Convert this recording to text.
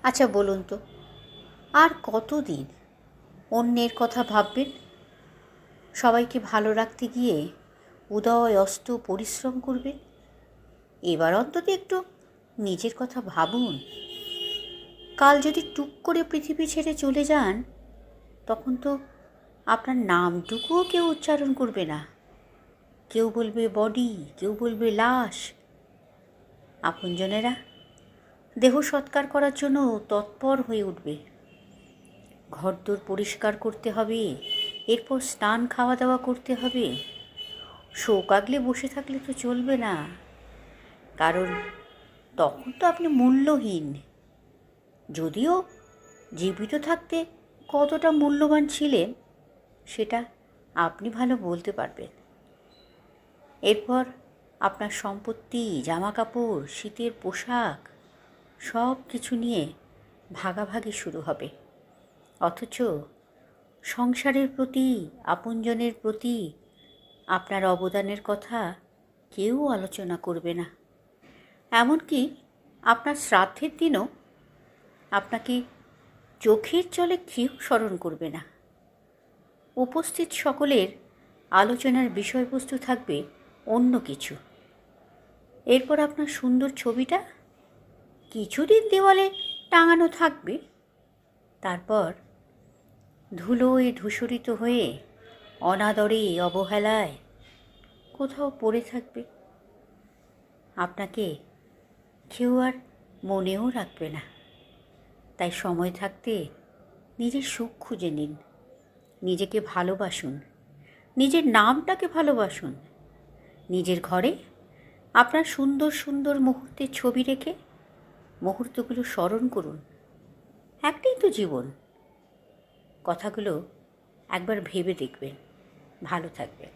আচ্ছা বলুন তো, আর কতদিন অন্যের কথা ভাববেন? সবাইকে ভালো রাখতে গিয়ে উদয় অস্ত পরিশ্রম করবেন? এবার অন্তত একটু নিজের কথা ভাবুন। কাল যদি টুক করে পৃথিবী ছেড়ে চলে যান, তখন তো আপনার নামটুকুও কেউ উচ্চারণ করবে না। কেউ বলবে বডি, কেউ বলবে লাশ। আপনজনেরা দেহ সৎকার করার জন্য তৎপর হয়ে উঠবে। ঘরদোর পরিষ্কার করতে হবে, এরপর স্নান খাওয়া দাওয়া করতে হবে। শোক আগলে বসে থাকলে তো চলবে না, কারণ তখন তো আপনি মূল্যহীন। যদিও জীবিত থাকতে কতটা মূল্যবান ছিলেন সেটা আপনি ভালো বলতে পারবেন। এরপর আপনার সম্পত্তি, জামা কাপড়, শীতের পোশাক সব কিছু নিয়ে ভাগাভাগি শুরু হবে। অথচ সংসারের প্রতি, আপনজনের প্রতি আপনার অবদানের কথা কেউ আলোচনা করবে না। এমনকি আপনার শ্রাদ্ধের দিনও আপনাকে চোখের জলে কেউ স্মরণ করবে না। উপস্থিত সকলের আলোচনার বিষয়বস্তু থাকবে অন্য কিছু। এরপর আপনার সুন্দর ছবিটা কিছুদিন দেওয়ালে টাঙানো থাকবে, তারপর ধুলোয় ধূসরিত হয়ে অনাদরে, অবহেলায় কোথাও পড়ে থাকবে। আপনাকে কেউ আর মনেও রাখবে না। তাই সময় থাকতে নিজের সুখ খুঁজে নিন, নিজেকে ভালোবাসুন, নিজের নামটাকে ভালোবাসুন। নিজের ঘরে আপনার সুন্দর সুন্দর মুহূর্তের ছবি রেখে মুহূর্তগুলো স্মরণ করুন। একটাই তো জীবন। কথাগুলো একবার ভেবে দেখবেন। ভালো থাকবেন।